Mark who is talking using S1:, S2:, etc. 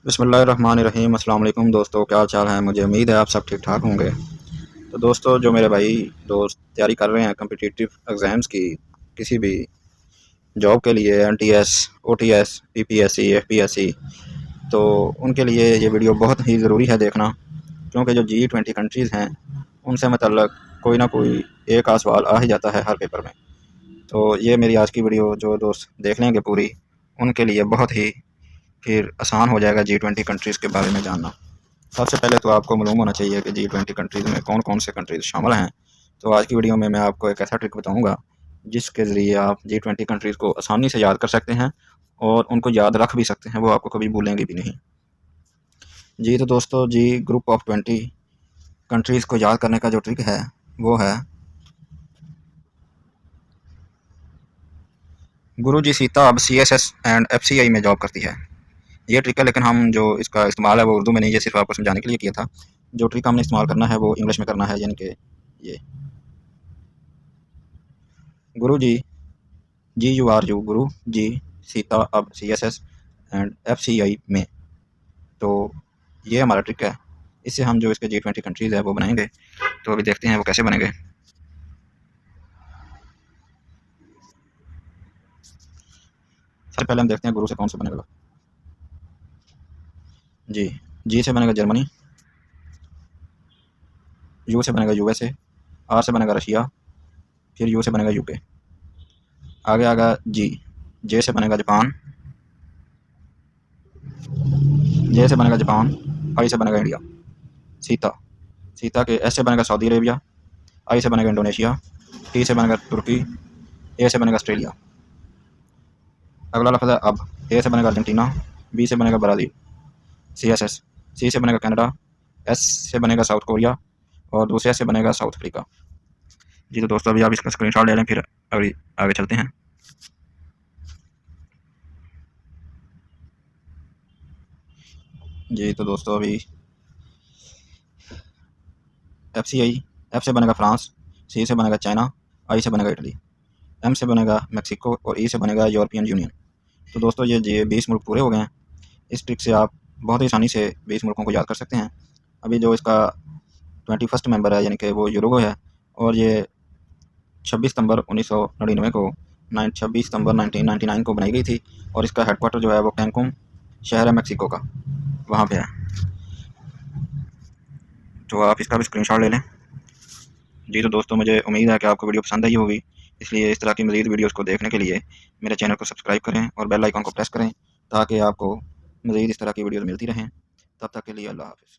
S1: बिस्मिल्लाहिर्रहमानिर्रहीम। अस्सलाम वालेकुम दोस्तों, क्या हाल चाल है। मुझे उम्मीद है आप सब ठीक ठाक होंगे। तो दोस्तों, जो मेरे भाई दोस्त तैयारी कर रहे हैं कम्पिटिटिव एग्ज़ाम्स की, किसी भी जॉब के लिए, NTS, OTS, PPSC, FPSC, तो उनके लिए ये वीडियो बहुत ही ज़रूरी है देखना, क्योंकि जो G20 कंट्रीज़ हैं उनसे मतलब कोई ना कोई एक आध सवाल आ ही जाता है हर पेपर में। तो ये मेरी आज की वीडियो जो दोस्त देख लेंगे पूरी, उनके लिए बहुत ही फिर आसान हो जाएगा G20 कंट्रीज़ के बारे में जानना। सबसे पहले तो आपको मालूम होना चाहिए कि G20 कंट्रीज़ में कौन कौन से कंट्रीज़ शामिल हैं। तो आज की वीडियो में मैं आपको एक ऐसा ट्रिक बताऊंगा जिसके ज़रिए आप G20 कंट्रीज़ को आसानी से याद कर सकते हैं और उनको याद रख भी सकते हैं, वो आपको कभी भूलेंगे भी नहीं। जी तो दोस्तों, जी ग्रुप ऑफ 20 कंट्रीज़ को याद करने का जो ट्रिक है वो है गुरु जी सीता अब CSS एंड FCI में जॉब करती है। ये ट्रिक है, लेकिन हम जो इसका इस्तेमाल है वो उर्दू में नहीं, ये सिर्फ आपको समझाने के लिए किया था। जो ट्रिक हमने इस्तेमाल करना है वो इंग्लिश में करना है, यानी कि ये गुरु जी GURU गुरु जी सीता अब CSS एंड FCI में। तो ये हमारा ट्रिक है, इससे हम जो इसके G20 कंट्रीज़ है वो बनाएंगे। तो अभी देखते हैं वो कैसे बनेंगे। सबसे पहले हम देखते हैं गुरु से कौन सा बनेगा। जी से बनेगा जर्मनी, U से बनेगा USA, R से बनेगा रशिया, फिर U से बनेगा UK। आगे आगा जे से बनेगा जापान, जे से बनेगा जापान, आई से बनेगा इंडिया। सीता के एस से बनेगा सऊदी अरेबिया, आई से बनेगा इंडोनेशिया, टी से बनेगा तुर्की, ए से बनेगा ऑस्ट्रेलिया। अगला लफ्ज़ है अब, ए से बनेगा अर्जेंटीना, बी से बनेगा ब्राज़ील, CSS, सी से बनेगा कनाडा, एस से बनेगा साउथ कोरिया और दूसरे एस से बनेगा साउथ अफ्रीका। जी तो दोस्तों, अभी आप इसका स्क्रीनशॉट ले लें, फिर अभी आगे चलते हैं। जी तो दोस्तों, अभी FCI, एफ से बनेगा फ्रांस, सी से बनेगा चाइना, आई से बनेगा इटली, एम से बनेगा मैक्सिको और ई से बनेगा यूरोपियन यूनियन। तो दोस्तों, ये 20 मुल्क पूरे हो गए हैं। इस ट्रिक से आप बहुत ही आसानी से 20 मुल्कों को याद कर सकते हैं। अभी जो इसका 21st मेंबर है, यानी कि वो यूरोगो है, और ये 26 सितंबर 1999 को 26 सितंबर 1999 को बनाई गई थी, और इसका हेडक्वार्टर जो है वो कैंकुन शहर है मैक्सिको का, वहाँ पे है। तो आप इसका भी स्क्रीनशॉट ले लें। जी तो दोस्तों, मुझे उम्मीद है कि आपको वीडियो पसंद आई होगी, इसलिए इस तरह की मज़ीद वीडियोज़ को देखने के लिए मेरे चैनल को सब्सक्राइब करें और बेल आइकन को प्रेस करें, ताकि आपको मज़ीद इस तरह की वीडियोज़ मिलती रहें। तब तक के लिए अल्लाह हाफ़िज़।